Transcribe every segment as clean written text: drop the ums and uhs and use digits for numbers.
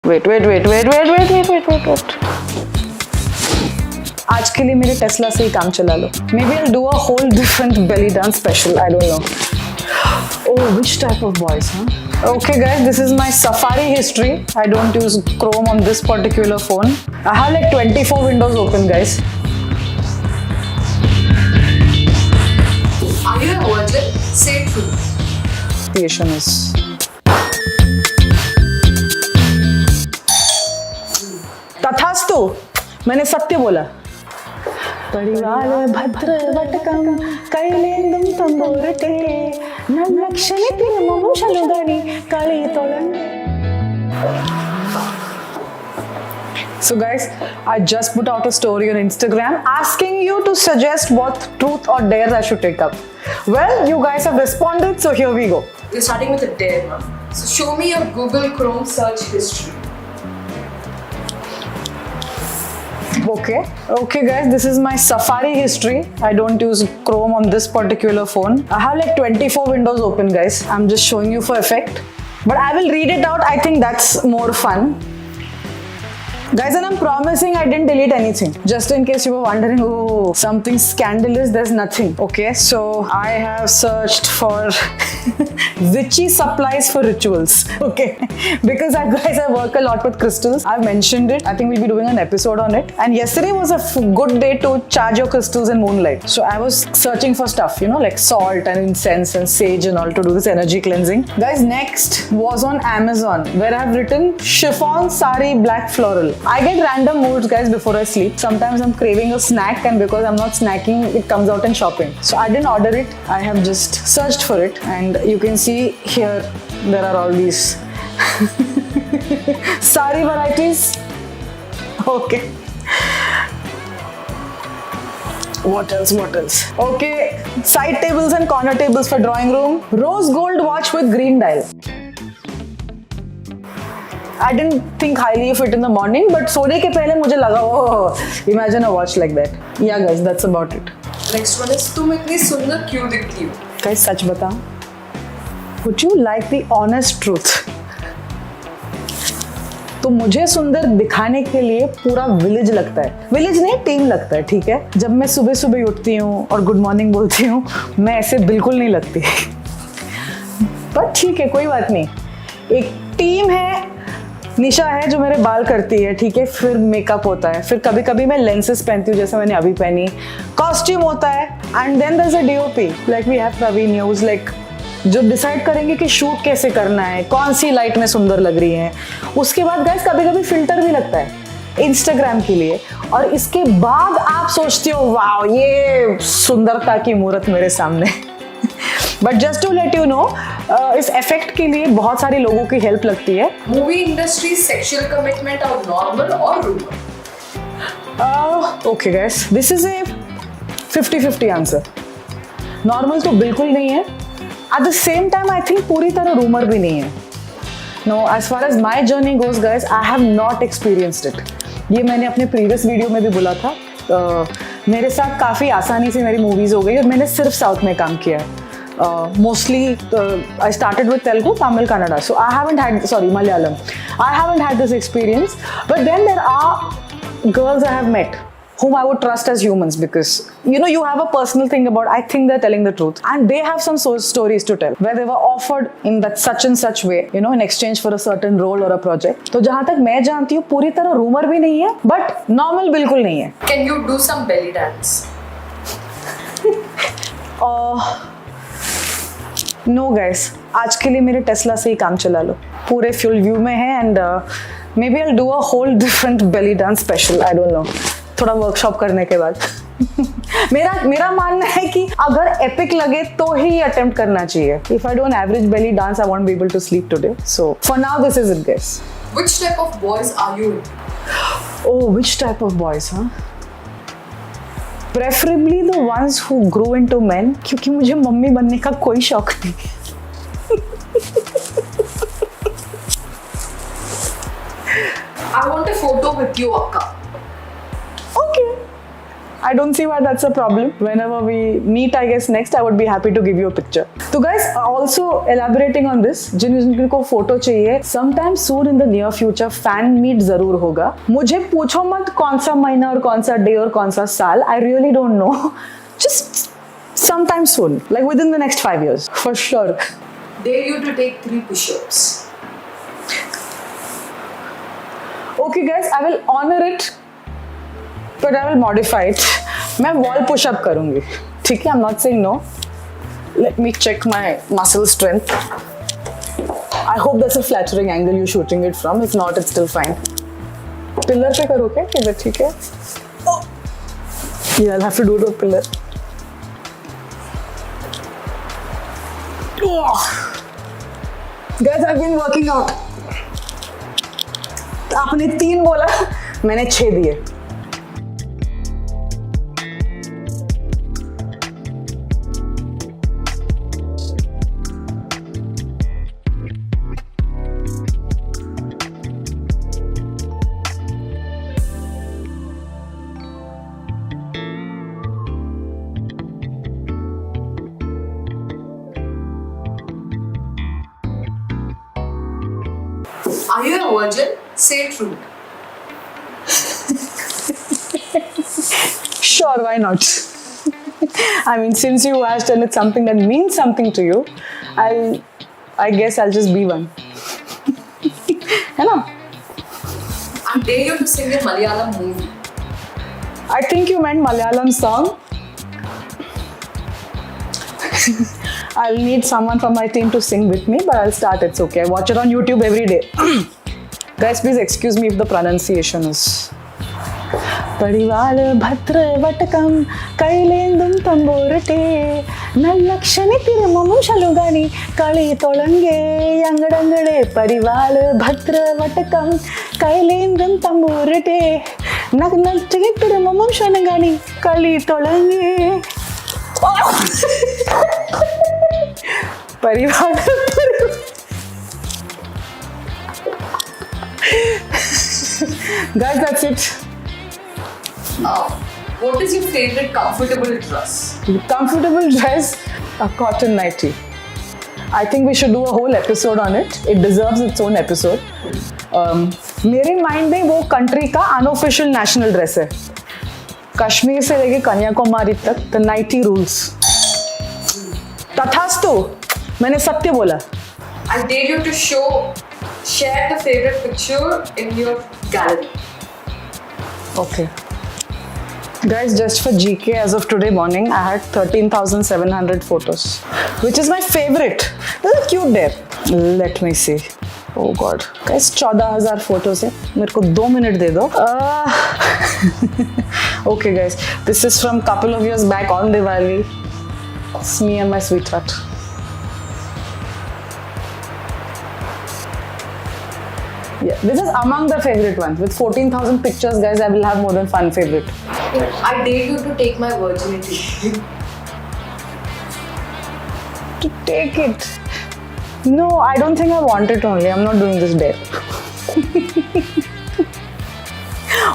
Wait. आज के लिए मेरे टेस्ला से ही काम चला लो। Maybe I'll do a whole different belly dance special. I don't know. Oh, which type of voice, huh? Okay, guys, this is my Safari history. I don't use Chrome on this particular phone. I have like 24 windows open, guys. Are you a virgin? Say true. Creation is. तथास्तु, मैंने सत्य बोला। परिवार भद्र वटकम कैलेंदम तंबोरटे नक्षणिति ममुषलुगणि कलितोलन. So guys, I just put out a story on Instagram asking you to suggest what truth or dares I should take up. Well, you guys have responded, so here we go. We're starting with a dare, ma'am. So show me your Google Chrome search history. Okay guys, this is my Safari history. I don't use Chrome on this particular phone. I have like 24 windows open, guys. I'm just showing you for effect, but I will read it out. I think that's more fun, guys, and I'm promising I didn't delete anything. Just in case you were wondering, oh, something scandalous, there's nothing. Okay, so I have searched for witchy supplies for rituals. Okay, because I work a lot with crystals. I've mentioned it. I think we'll be doing an episode on it. And yesterday was a good day to charge your crystals in moonlight. So I was searching for stuff, like salt and incense and sage and all to do this energy cleansing. Guys, next was on Amazon, where I've written chiffon sari black floral. I get random moods, guys, before I sleep. Sometimes I'm craving a snack, and because I'm not snacking, it comes out in shopping. So I didn't order it. I have just searched for it, and you can see here there are all these sari varieties. Okay. What else? Okay, side tables and corner tables for drawing room. Rose gold watch with green dial. I didn't think highly of it in the morning, but सोने के पहले मुझे लगा, oh, imagine a watch like that. Yeah, guys, that's about it. Next one is तुम इतनी सुंदर क्यों दिखती हो? Guys, सच बताओ. Would you like the honest truth? तो मुझे सुंदर दिखाने के लिए पूरा विलेज लगता है. विलेज नहीं, टीम लगता है, ठीक है? जब मैं सुबह सुबह उठती हूँ और गुड मॉर्निंग बोलती हूँ, मैं ऐसे बिल्कुल नहीं लगती. पर ठीक है, कोई बात नहीं. एक टीम है, निशा है जो मेरे बाल करती है, ठीक है, फिर मेकअप होता है, फिर कभी कभी मैं लेंसेज पहनती हूँ जैसे मैंने अभी पहनी, कॉस्ट्यूम होता है, and then there is a DOP like we have Praveen न्यूज, लाइक जो डिसाइड करेंगे कि शूट कैसे करना है, कौन सी लाइट में सुंदर लग रही है. उसके बाद गाइस कभी कभी फिल्टर भी लगता है इंस्टाग्राम के लिए, और इसके बाद आप सोचते हो वाओ ये सुंदरता की मूर्त मेरे सामने. But just to let you know, इस इफेक्ट के लिए बहुत सारे लोगों की हेल्प लगती है. मूवी इंडस्ट्री सेक्सुअल कमिटमेंट और नॉर्मल और rumour? Okay guys, this is a 50-50 answer. Normal तो बिल्कुल नहीं है, at the same time I think पूरी तरह रूमर भी नहीं है. No, as far as my journey goes guys, I have not experienced it. ये मैंने अपने प्रीवियस वीडियो में भी बोला था. मेरे साथ काफ़ी आसानी से मेरी मूवीज़ हो गई और मैंने सिर्फ साउथ में काम किया है. Mostly I started with Telugu, Tamil, Kannada. So I haven't had, Malayalam. I haven't had this experience. But then there are girls I have met whom I would trust as humans, because you have a personal thing about, I think they're telling the truth, and they have some stories to tell where they were offered in that such and such way, in exchange for a certain role or a project. तो जहाँ तक मैं जानती हूँ पूरी तरह rumour भी नहीं है, but normal बिल्कुल नहीं है. Can you do some belly dance? No guys, आज के लिए मेरे टेस्ला से ही काम चला लो. पूरे फ्यूल व्यू में है, and maybe I do a whole different belly dance special. I don't know, थोड़ा वर्कशॉप करने के बाद. मेरा मानना है कि अगर एपिक लगे तो ही अटेम्प्ट करना चाहिए. If I do an average belly dance, I won't be able to sleep today. So for now this is it guys. Which type of boys are you into? Oh, which type of boys, huh? Preferably the ones who grew into men, क्योंकि मुझे mummy बनने का कोई शौक नहीं. I want a photo with you, Akka. Okay. I don't see why that's a problem. Whenever we meet, I guess next, I would be happy to give you a picture. So guys, also elaborating on this, जिनको photo चाहिए, sometime soon in the near future, fan meet जरूर होगा. मुझे पूछो मत कौन सा महीना और कौन सा day और कौन सा साल. I really don't know. Just sometime soon, like within the next 5 years, for sure. Dare you to take 3 push-ups. Okay guys, I will honor it, but I will modify it. मैं wall push-up करूँगी. ठीक है? I'm not saying no. Let me check my muscle strength. I hope that's a flattering angle you're shooting it from. If not, it's still fine. Pillar पे करो क्या? इधर ठीक है? Oh. Yeah, I'll have to do it on pillar. Oh. Guys, I've been working out. आपने 3 बोला, मैंने 6 दिए. Are you a virgin? Say true. Sure, why not? I mean, since you asked and it's something that means something to you, I guess I'll just be one. है ना? I dare you to sing a Malayalam movie. I think you meant Malayalam song. I'll need someone from my team to sing with me, but I'll start. It's okay. I watch it on YouTube every day. Guys, please excuse me if the pronunciation is. परिवाल भद्र वटकम कैलेंदुम तंबोरटे नल्लक्षणे तिरुमम शलुगानी कळि तोळंगे अंगडंगडे परिवाल भद्र वटकम कैलेंदुम तंबोरटे नल्लक्षणे तिरुमम शलुगानी कळि तोळंगे परिवाल Guys, that's it. What is your favorite comfortable dress? Comfortable dress, a cotton nightie. I think we should do a whole episode on it. It deserves its own episode. मेरे mind में वो country का unofficial national dress है. कश्मीर से लेके कन्याकुमारी तक the nightie rules. तथास्तु, मैंने सत्य बोला. I dare you to share the favorite picture in your gallery. Okay. Guys, just for GK, as of today morning, I had 13,700 photos, which is my favorite. This is cute there. Let me see. Oh God. Guys, 14,000 photos है. मेरे को 2 minute दे दो. Okay guys, this is from couple of years back on Diwali. It's me and my sweetheart. Yeah, this is among the favorite ones. With 14,000 pictures, guys, I will have more than one favorite. I dare you to take my virginity. To take it. No, I don't think I want it only. I'm not doing this dare.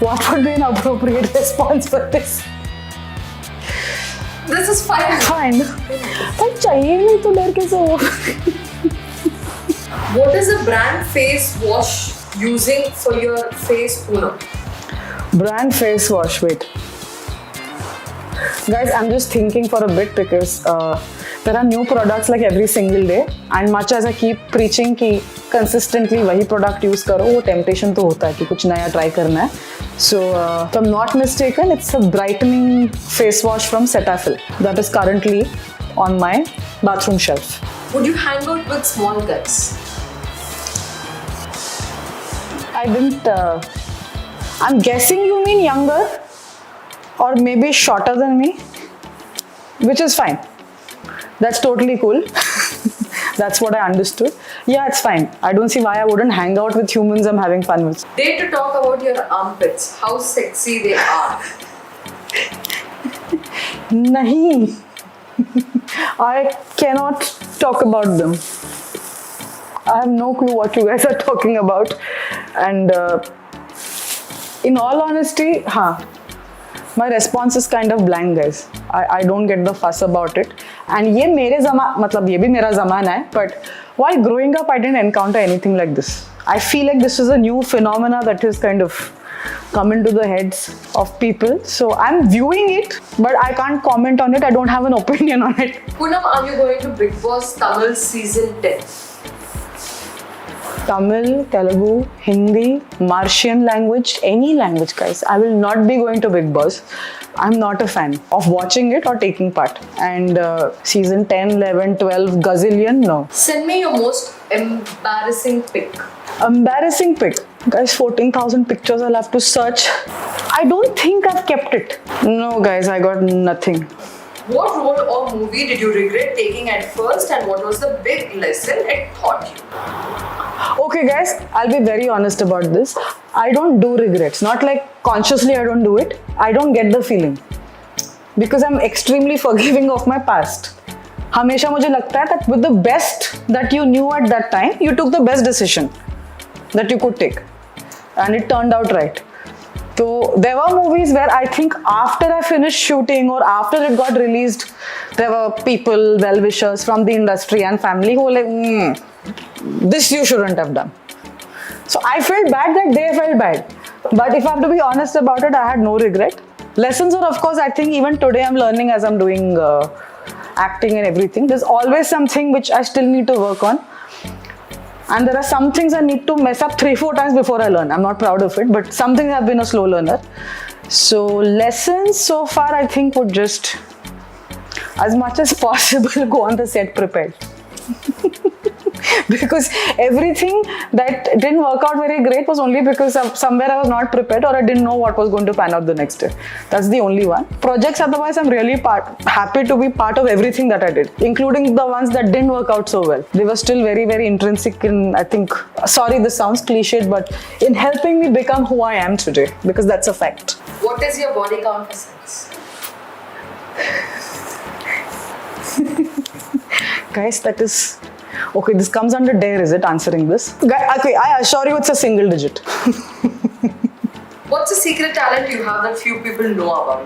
What would be an appropriate response for this? This is fine. Fine. पर चाहिए नहीं तो डर कैसे हो? What is the brand face wash using for your face, Poonam? Brand face wash. Wait. Guys, I'm just thinking for a bit because there are new products like every single day, and much as I keep preaching कि consistently वही product use करो, वो temptation तो होता है कि कुछ नया try करना है. So, if I'm not mistaken, it's a brightening face wash from Cetaphil that is currently on my bathroom shelf. Would you hang out with small guys? I didn't. I'm guessing you mean younger, or maybe shorter than me, which is fine. That's totally cool. That's what I understood. Yeah, it's fine. I don't see why I wouldn't hang out with humans I'm having fun with. Dare to talk about your armpits, how sexy they are. Nahi. I cannot talk about them. I have no clue what you guys are talking about. And in all honesty, हाँ, My response is kind of blank, guys. I don't get the fuss about it. And ये मेरे मतलब ये भी मेरा ज़माना है. But while growing up, I didn't encounter anything like this. I feel like this is a new phenomena that has kind of come into the heads of people. So I'm viewing it, but I can't comment on it. I don't have an opinion on it. Poonam, are you going to Big Boss Tamil season 10? Tamil, Telugu, Hindi, Martian language, any language, guys. I will not be going to Big Boss. I'm not a fan of watching it or taking part. And season 10, 11, 12, gazillion, no. Send me your most embarrassing pic. Embarrassing pic. Guys, 14,000 pictures I'll have to search. I don't think I've kept it. No, guys, I got nothing. What role or movie did you regret taking at first, and what was the big lesson it taught you? Okay, guys, I'll be very honest about this. I don't do regrets. Not like consciously I don't do it. I don't get the feeling. Because I'm extremely forgiving of my past. हमेशा मुझे लगता है that with the best that you knew at that time, you took the best decision that you could take. And it turned out right. So there were movies where I think after I finished shooting or after it got released, there were people, well-wishers from the industry and family who were like, this you shouldn't have done. So I felt bad that they felt bad. But if I have to be honest about it, I had no regret. Lessons are, of course, I think even today I'm learning as I'm doing acting and everything. There's always something which I still need to work on. And there are some things I need to mess up 3-4 times before I learn. I'm not proud of it, but some things I've been a slow learner. So lessons so far, I think, would just, as much as possible, go on the set prepared. Because everything that didn't work out very great was only because somewhere I was not prepared or I didn't know what was going to pan out the next day. That's the only one. Projects, otherwise, I'm really happy to be part of everything that I did, including the ones that didn't work out so well. They were still very, very intrinsic in, I think, sorry, this sounds cliched, but in helping me become who I am today, because that's a fact. What is your body count for sex? Guys, that is... Okay, this comes under dare, is it, answering this? Okay, I assure you it's a single digit. What's a secret talent you have that few people know about?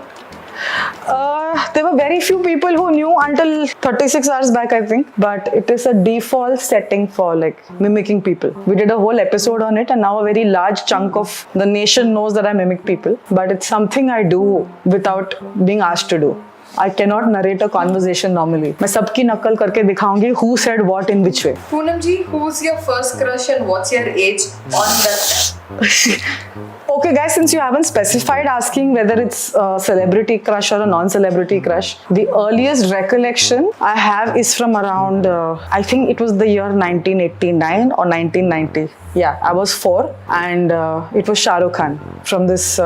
There were very few people who knew until 36 hours back, I think. But it is a default setting for like mimicking people. We did a whole episode on it and now a very large chunk of the nation knows that I mimic people. But it's something I do without being asked to do. I cannot narrate a conversation normally. मैं सबकी नकल करके दिखाऊंगी who said what in which way. Poonam ji, who's your first crush and what's your age on that? Okay guys, since you haven't specified asking whether it's a celebrity crush or a non-celebrity crush, the earliest recollection I have is from around, I think it was the year 1989 or 1990. Yeah, I was 4 and it was Shah Rukh Khan from this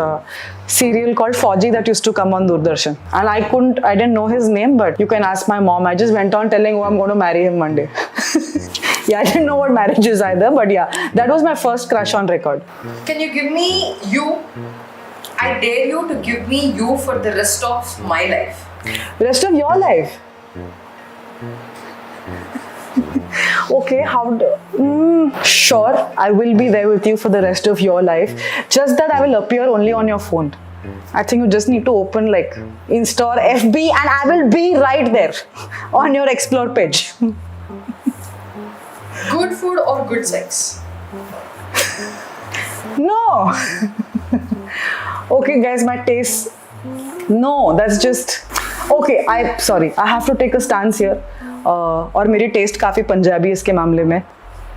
serial called Fauji that used to come on Doordarshan. And I didn't know his name, but you can ask my mom. I just went on telling, oh, I'm going to marry him one day. Yeah, I didn't know what marriage is either, but yeah, that was my first crush on record. Can you give me you? I dare you to give me you for the rest of my life. Rest of your life? Okay, sure, I will be there with you for the rest of your life. Just that I will appear only on your phone. I think you just need to open like Insta or FB and I will be right there on your explore page. Good food or good sex? No. Okay guys, my taste. No, that's just... Okay, sorry, I have to take a stance here. और मेरी test काफ़ी पंजाबी इसके मामले में.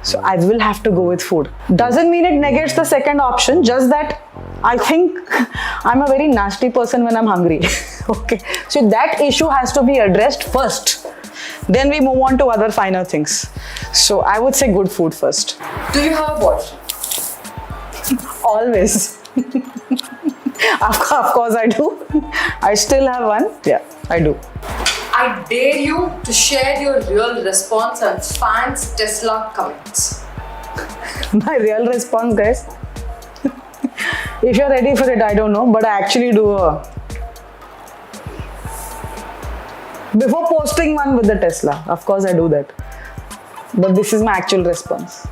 So I will have to go with food. Doesn't mean it negates the second option, just that I think I'm a very nasty person when I'm hungry. Okay, so that issue has to be addressed first. Then we move on to other finer things. So I would say good food first. Do you have a boyfriend? Always. Of course I do. I still have one. Yeah, I do. I dare you to share your real response on fans' Tesla comments. My real response, guys. If you're ready for it, I don't know, but I actually do before posting one with the Tesla. Of course, I do that. But this is my actual response.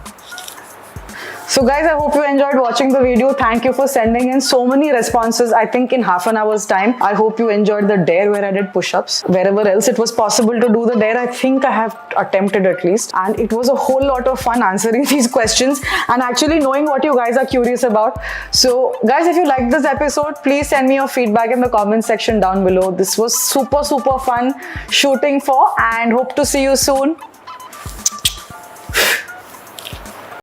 So guys, I hope you enjoyed watching the video. Thank you for sending in so many responses. I think in half an hour's time. I hope you enjoyed the dare where I did push-ups. Wherever else it was possible to do the dare, I think I have attempted at least. And it was a whole lot of fun answering these questions and actually knowing what you guys are curious about. So guys, if you liked this episode, please send me your feedback in the comment section down below. This was super fun shooting for, and hope to see you soon.